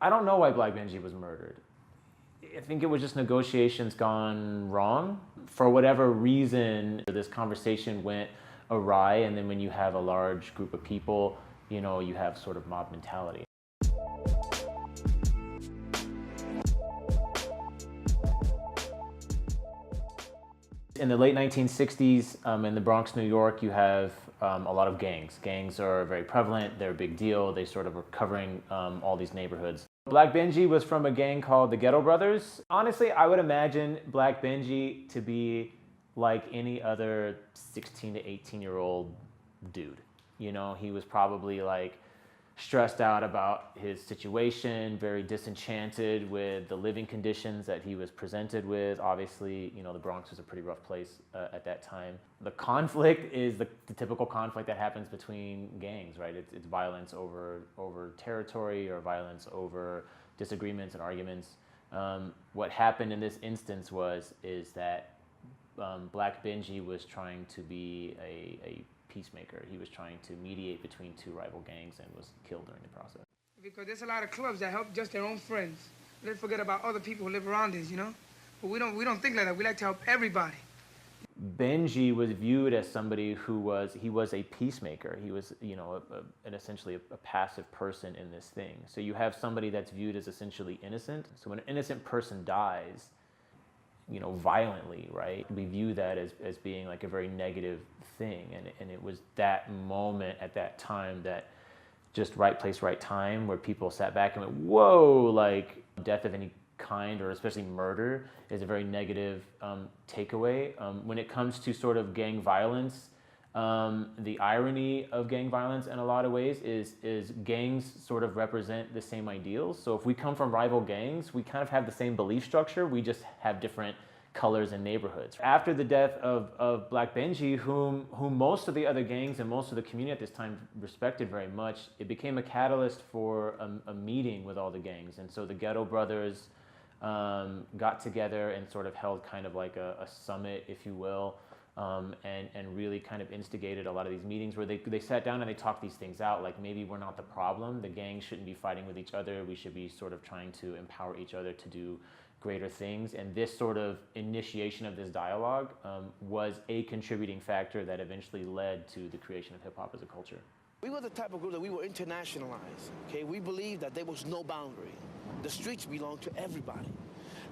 I don't know why Black Benji was murdered. I think it was just negotiations gone wrong. For whatever reason, this conversation went awry, and then when you have a large group of people, you know, you have sort of mob mentality. In the late 1960s, in the Bronx, New York, you have a lot of gangs. Gangs are very prevalent, they're a big deal, they sort of are covering all these neighborhoods. Black Benji was from a gang called the Ghetto Brothers. Honestly, I would imagine Black Benji to be like any other 16 to 18-year-old dude. You know, he was probably like stressed out about his situation, very disenchanted with the living conditions that he was presented with. Obviously, you know, the Bronx was a pretty rough place at that time. The conflict is the typical conflict that happens between gangs, right? It's violence over territory or violence over disagreements and arguments. What happened in this instance is that Black Benji was trying to be a peacemaker. He was trying to mediate between two rival gangs and was killed during the process. Because there's a lot of clubs that help just their own friends. They forget about other people who live around us, you know? But we don't think like that. We like to help everybody. Benji was viewed as somebody who was a peacemaker. He was, you know, essentially a passive person in this thing. So you have somebody that's viewed as essentially innocent. So when an innocent person dies, you know, violently, right? We view that as being like a very negative thing. And it was that moment at that time that just right place, right time, where people sat back and went, whoa, like death of any kind, or especially murder, is a very negative takeaway. When it comes to sort of gang violence, the irony of gang violence in a lot of ways is gangs sort of represent the same ideals. So if we come from rival gangs, we kind of have the same belief structure, we just have different colors and neighborhoods. After the death of Black Benji, whom most of the other gangs and most of the community at this time respected very much, it became a catalyst for a meeting with all the gangs. And so the Ghetto Brothers got together and sort of held kind of like a summit, if you will, and really kind of instigated a lot of these meetings where they sat down and they talked these things out, like maybe we're not the problem, the gangs shouldn't be fighting with each other, we should be sort of trying to empower each other to do greater things. And this sort of initiation of this dialogue was a contributing factor that eventually led to the creation of hip-hop as a culture. We were the type of group that we were internationalized, okay? We believed that there was no boundary. The streets belonged to everybody.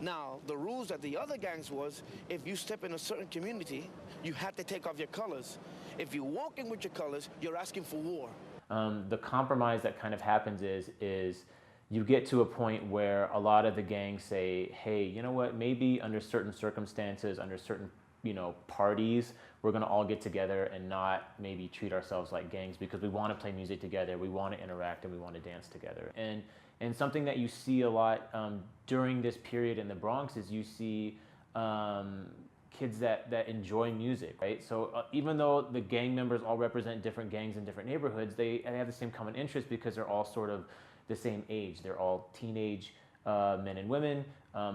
Now, the rules that the other gangs was, if you step in a certain community, you had to take off your colors. If you walk in with your colors, you're asking for war. The compromise that kind of happens is you get to a point where a lot of the gangs say, hey, you know what, maybe under certain circumstances, under certain, you know, parties, we're gonna all get together and not maybe treat ourselves like gangs, because we wanna play music together, we wanna interact, and we wanna dance together. And something that you see a lot during this period in the Bronx is you see kids that enjoy music, right? So even though the gang members all represent different gangs in different neighborhoods, they have the same common interest because they're all sort of the same age. They're all teenage men and women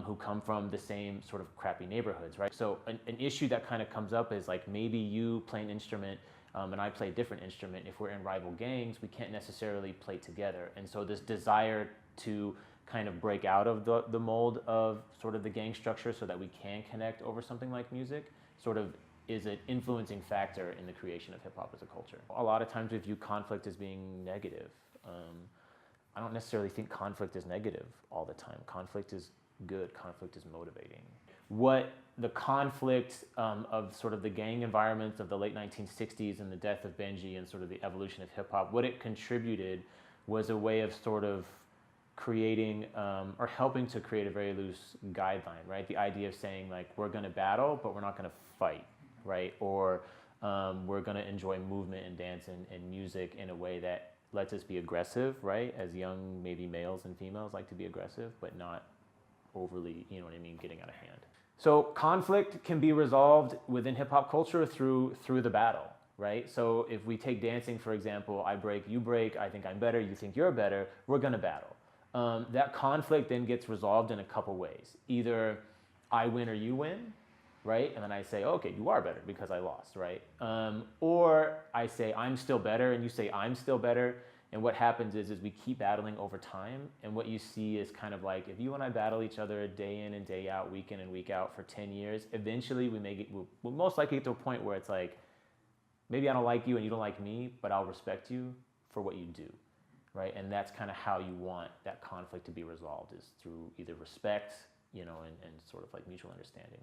who come from the same sort of crappy neighborhoods, right? So an issue that kind of comes up is like, maybe you play an instrument and I play a different instrument. If we're in rival gangs, we can't necessarily play together. And so this desire to kind of break out of the mold of sort of the gang structure so that we can connect over something like music sort of is an influencing factor in the creation of hip-hop as a culture. A lot of times we view conflict as being negative. I don't necessarily think conflict is negative all the time. Conflict is good, conflict is motivating. What the conflict of sort of the gang environments of the late 1960s and the death of Benji and sort of the evolution of hip hop, what it contributed was a way of sort of creating or helping to create a very loose guideline, right? The idea of saying like, we're gonna battle, but we're not gonna fight, right? Or we're gonna enjoy movement and dance and music in a way that lets us be aggressive, right? As young, maybe males and females like to be aggressive, but not overly, you know what I mean, getting out of hand. So conflict can be resolved within hip hop culture through the battle, right? So if we take dancing, for example, I break, you break, I think I'm better, you think you're better, we're gonna battle. That conflict then gets resolved in a couple ways. Either I win or you win, right? And then I say, okay, you are better because I lost, right? Or I say, I'm still better, and you say, I'm still better, And what happens is we keep battling over time. And what you see is kind of like, if you and I battle each other day in and day out, week in and week out for 10 years, eventually we'll most likely get to a point where it's like, maybe I don't like you and you don't like me, but I'll respect you for what you do, right? And that's kind of how you want that conflict to be resolved, is through either respect, and sort of like mutual understanding.